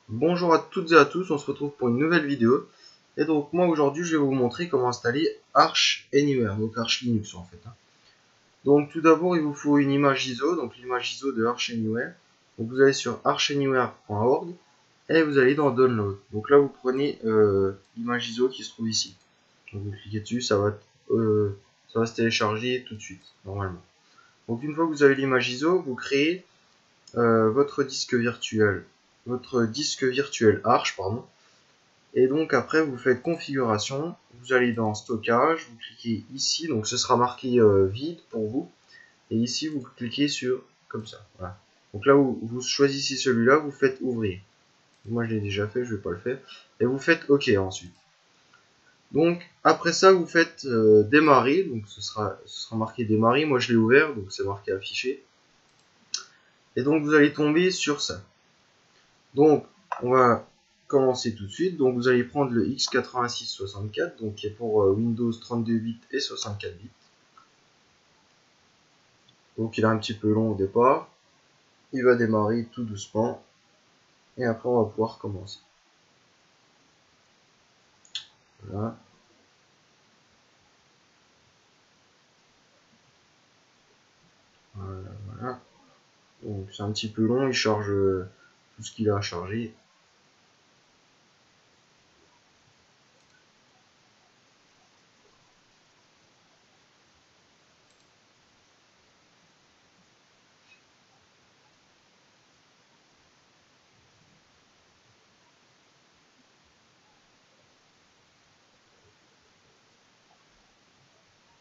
Bonjour à toutes et à tous, on se retrouve pour une nouvelle vidéo. Et donc moi aujourd'hui je vais vous montrer comment installer Arch Anywhere, donc Arch Linux en fait. Donc tout d'abord il vous faut une image ISO, donc l'image ISO de Arch Anywhere. Donc vous allez sur archanywhere.org et vous allez dans Download. Donc là vous prenez l'image ISO qui se trouve ici. Donc vous cliquez dessus, ça va se télécharger tout de suite, normalement. Donc une fois que vous avez l'image ISO, vous créez votre disque virtuel Arch, pardon. Et donc après vous faites configuration, vous allez dans stockage, vous cliquez ici, donc ce sera marqué vide pour vous, et ici vous cliquez sur comme ça, voilà. Donc là vous choisissez celui-là, vous faites ouvrir. Moi je l'ai déjà fait, je vais pas le faire, et vous faites OK ensuite. Donc après ça vous faites démarrer, donc ce sera marqué démarrer, moi je l'ai ouvert, donc c'est marqué afficher. Et donc vous allez tomber sur ça. Donc on va commencer tout de suite. Donc vous allez prendre le x86-64, donc qui est pour Windows 32 bits et 64 bits. Donc il est un petit peu long au départ. Il va démarrer tout doucement. Et après on va pouvoir commencer. Voilà. Voilà. Donc c'est un petit peu long, il charge tout ce qu'il a à charger.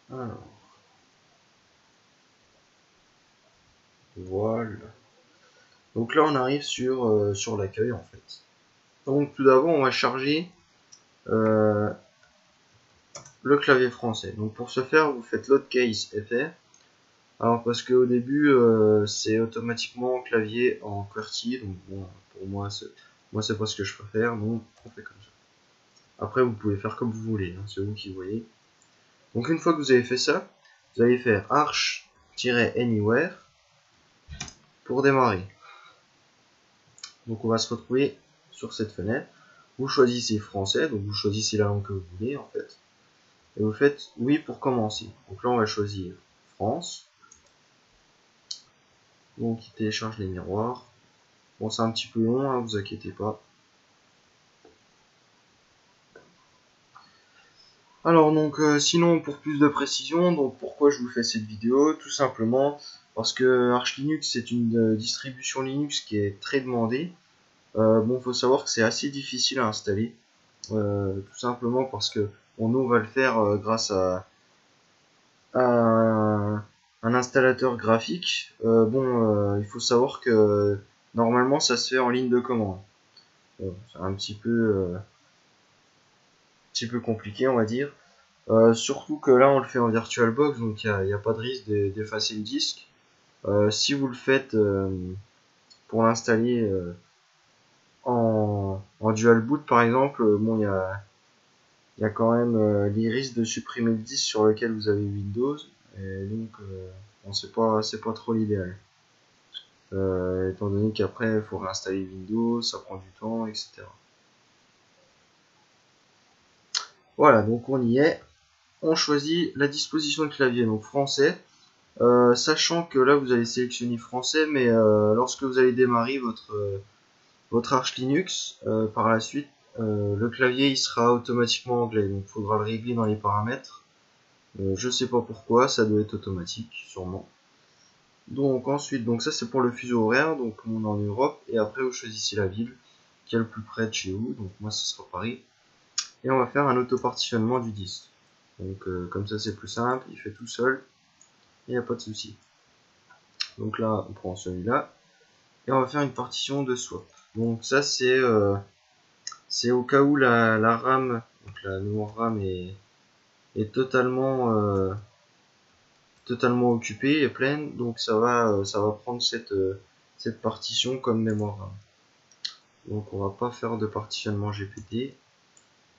Alors, voilà. Donc là on arrive sur l'accueil en fait. Donc tout d'abord on va charger le clavier français. Donc pour ce faire vous faites loadcase FR. Alors parce qu'au début c'est automatiquement clavier en QWERTY, donc bon, pour moi c'est pas ce que je préfère, donc on fait comme ça. Après vous pouvez faire comme vous voulez, hein, c'est vous qui voyez. Donc une fois que vous avez fait ça, vous allez faire arch-anywhere pour démarrer. Donc on va se retrouver sur cette fenêtre. Vous choisissez français, donc vous choisissez la langue que vous voulez en fait. Et vous faites oui pour commencer. Donc là on va choisir France. Donc il télécharge les miroirs. Bon c'est un petit peu long, hein, vous inquiétez pas. Alors donc sinon pour plus de précision, donc pourquoi je vous fais cette vidéo? Tout simplement parce que Arch Linux c'est une distribution Linux qui est très demandée. Bon faut savoir que c'est assez difficile à installer, tout simplement parce que nous on va le faire grâce à un installateur graphique. Il faut savoir que normalement ça se fait en ligne de commande. Bon, c'est un petit peu compliqué on va dire. Surtout que là on le fait en VirtualBox, donc il n'y a pas de risque d'effacer le disque. Si vous le faites pour l'installer en dual boot par exemple, bon il y a quand même les risques de supprimer le disque sur lequel vous avez Windows, et donc bon, c'est pas trop l'idéal. Étant donné qu'après il faut réinstaller Windows, ça prend du temps, etc. Voilà, donc on y est. On choisit la disposition de clavier, donc français. Sachant que là vous allez sélectionner français, mais lorsque vous allez démarrer votre Arch Linux, par la suite le clavier il sera automatiquement anglais, donc il faudra le régler dans les paramètres. Je sais pas pourquoi, ça doit être automatique sûrement. Donc ensuite, donc ça c'est pour le fuseau horaire, donc on est en Europe, et après vous choisissez la ville qui est le plus près de chez vous, donc moi ce sera Paris, et on va faire un auto-partitionnement du disque. Donc comme ça c'est plus simple, il fait tout seul, il n'y a pas de souci. Donc là on prend celui-là, et on va faire une partition de swap. Donc ça c'est au cas où la RAM, donc la mémoire RAM est totalement occupée et pleine, donc ça va prendre cette partition comme mémoire RAM. Donc on va pas faire de partitionnement GPT.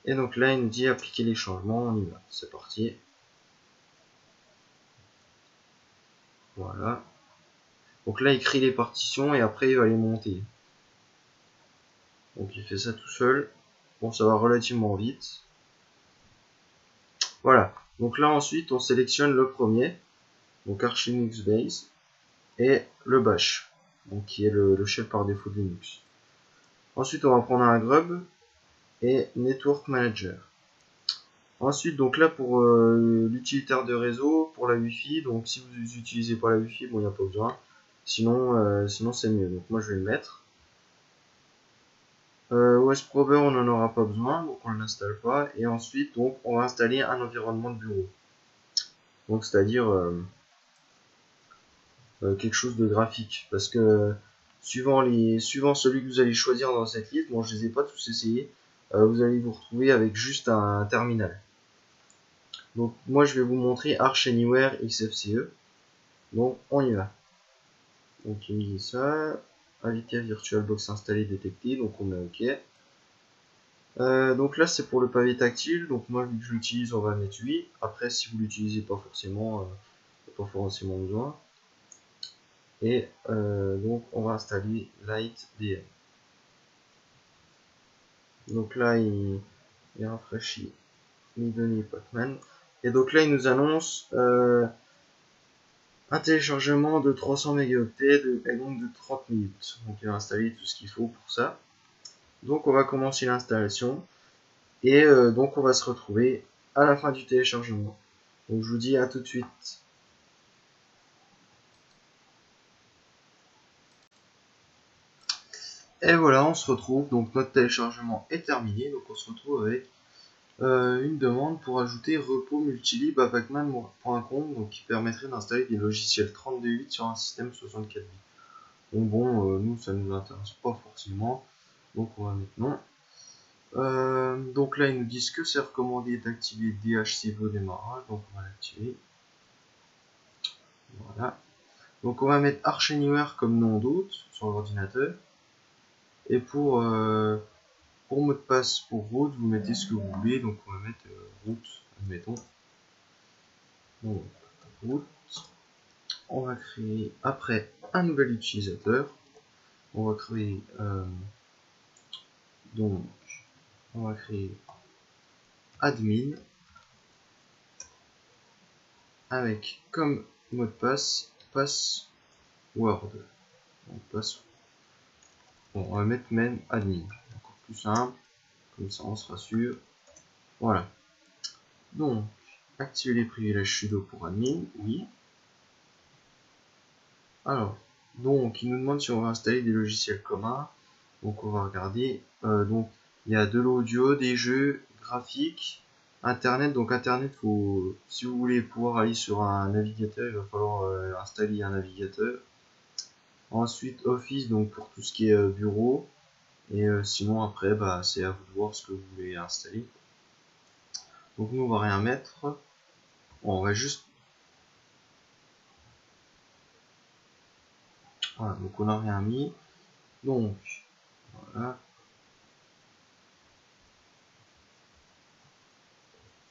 Et donc là, il nous dit appliquer les changements, on y va. C'est parti. Voilà. Donc là, il crée les partitions et après, il va les monter. Donc il fait ça tout seul. Bon, ça va relativement vite. Voilà. Donc là, ensuite, on sélectionne le premier. Donc Arch Linux Base. Et le bash. Donc qui est le shell par défaut de Linux. Ensuite, on va prendre un grub et Network Manager. Ensuite, donc là pour l'utilitaire de réseau, pour la Wi-Fi, donc si vous n'utilisez pas la Wi-Fi, bon il n'y a pas besoin. Sinon c'est mieux. Donc moi je vais le mettre. OS Prober on n'en aura pas besoin, donc on ne l'installe pas. Et ensuite donc on va installer un environnement de bureau. Donc c'est-à-dire quelque chose de graphique. Parce que suivant celui que vous allez choisir dans cette liste, bon je les ai pas tous essayés, vous allez vous retrouver avec juste un terminal. Donc moi je vais vous montrer Arch Anywhere XFCE. Donc on y va. Donc il me dit ça. Alitia VirtualBox installé détecté. Donc on met OK. Donc là c'est pour le pavé tactile. Donc moi vu que je l'utilise on va mettre 8. Après si vous l'utilisez pas forcément besoin. Et donc on va installer LightDM. Donc là il rafraîchit mes données Pacman. Et donc là il nous annonce un téléchargement de 300 mégaoctets et donc de 30 minutes. Donc il va installer tout ce qu'il faut pour ça. Donc on va commencer l'installation. Et donc on va se retrouver à la fin du téléchargement. Donc je vous dis à tout de suite. Et voilà, on se retrouve. Donc notre téléchargement est terminé. Donc on se retrouve avec une demande pour ajouter repos multilib à pacman.com, donc qui permettrait d'installer des logiciels 32.8 sur un système 64 bits. Donc bon, nous ça nous intéresse pas forcément, donc on va mettre non. Donc là ils nous disent que c'est recommandé d'activer DHCP au démarrage, donc on va l'activer. Voilà. Donc on va mettre Arch Anywhere comme nom d'hôte sur l'ordinateur. Et pour mot de passe pour route, vous mettez ce que vous voulez, donc on va mettre route, admettons. Donc, route. On va créer après un nouvel utilisateur. On va créer donc on va créer admin avec comme mot de passe password. Donc, bon, on va mettre même admin. Encore plus simple, comme ça on se rassure. Voilà. Donc activer les privilèges sudo pour admin, oui. Alors, donc il nous demande si on va installer des logiciels communs. Donc on va regarder. Donc il y a de l'audio, des jeux, graphiques, internet. Donc internet, si vous voulez pouvoir aller sur un navigateur, il va falloir installer un navigateur. Ensuite Office, donc pour tout ce qui est bureau. Et sinon après, bah, c'est à vous de voir ce que vous voulez installer. Donc nous on va rien mettre. Bon, on va juste. Voilà, donc on n'a rien mis. Donc voilà.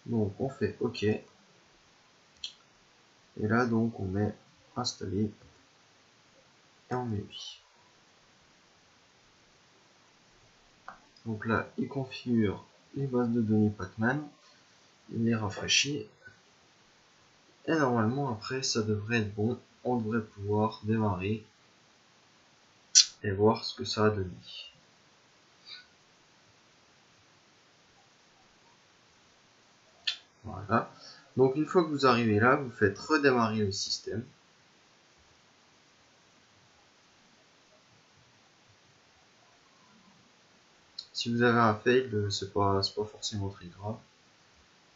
Donc on fait OK. Et là donc on met installer et on met oui. Donc là il configure les bases de données Pacman, il les rafraîchit et normalement après ça devrait être bon. On devrait pouvoir démarrer et voir ce que ça a donné. Voilà. Donc une fois que vous arrivez là, vous faites redémarrer le système. Si vous avez un fail, c'est pas forcément très grave.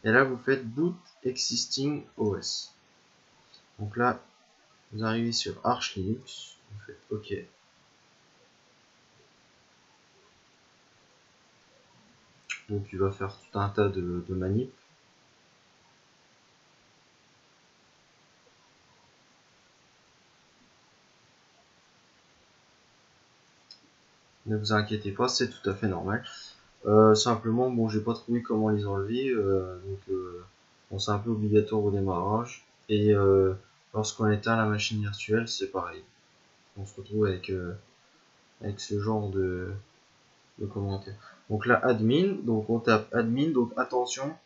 Et là vous faites boot existing OS. Donc là vous arrivez sur Arch Linux, vous faites OK. Donc il va faire tout un tas de manips. Ne vous inquiétez pas, c'est tout à fait normal. Simplement, bon, j'ai pas trouvé comment les enlever, bon, c'est un peu obligatoire au démarrage. Et lorsqu'on éteint la machine virtuelle, c'est pareil. On se retrouve avec ce genre de commentaires. Donc là, admin, donc on tape admin, donc attention,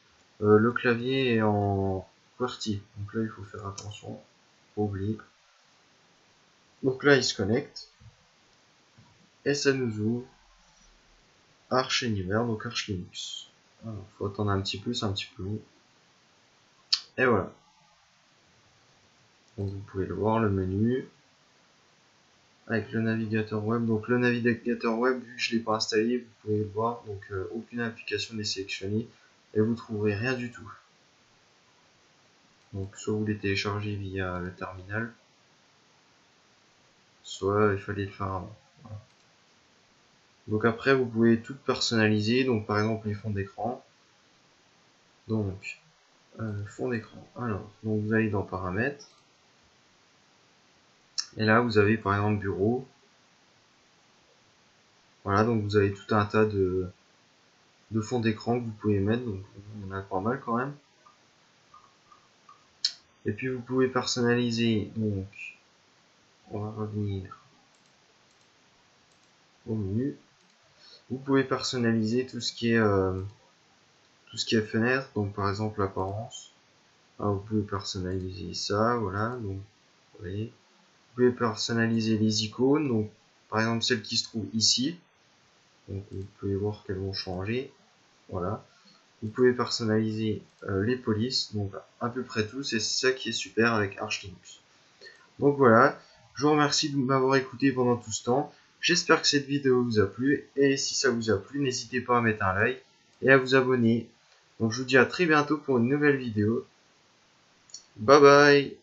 le clavier est en QWERTY. Donc là, il faut faire attention, faut oublier. Donc là, il se connecte. Et ça nous ouvre Arch Anywhere, donc Arch Linux. Alors, faut attendre un petit peu, c'est un petit peu long. Et voilà. Donc vous pouvez le voir, le menu. Avec le navigateur web. Donc le navigateur web, vu que je ne l'ai pas installé, vous pouvez le voir. Donc aucune application n'est sélectionnée. Et vous trouverez rien du tout. Donc soit vous les téléchargez via le terminal, soit il fallait le faire avant. Voilà. Donc après vous pouvez tout personnaliser, donc par exemple les fonds d'écran. Donc fond d'écran. Alors, donc vous allez dans paramètres. Et là vous avez par exemple bureau. Voilà, donc vous avez tout un tas de fonds d'écran que vous pouvez mettre, donc on en a pas mal quand même. Et puis vous pouvez personnaliser, donc on va revenir au menu. Vous pouvez personnaliser tout ce qui est fenêtre, donc par exemple l'apparence. Vous pouvez personnaliser ça, voilà, donc vous voyez. Vous pouvez personnaliser les icônes, donc par exemple celles qui se trouvent ici. Donc vous pouvez voir qu'elles vont changer, voilà. Vous pouvez personnaliser les polices, donc à peu près tout, c'est ça qui est super avec Arch Linux. Donc voilà, je vous remercie de m'avoir écouté pendant tout ce temps. J'espère que cette vidéo vous a plu, et si ça vous a plu, n'hésitez pas à mettre un like et à vous abonner. Donc je vous dis à très bientôt pour une nouvelle vidéo. Bye bye.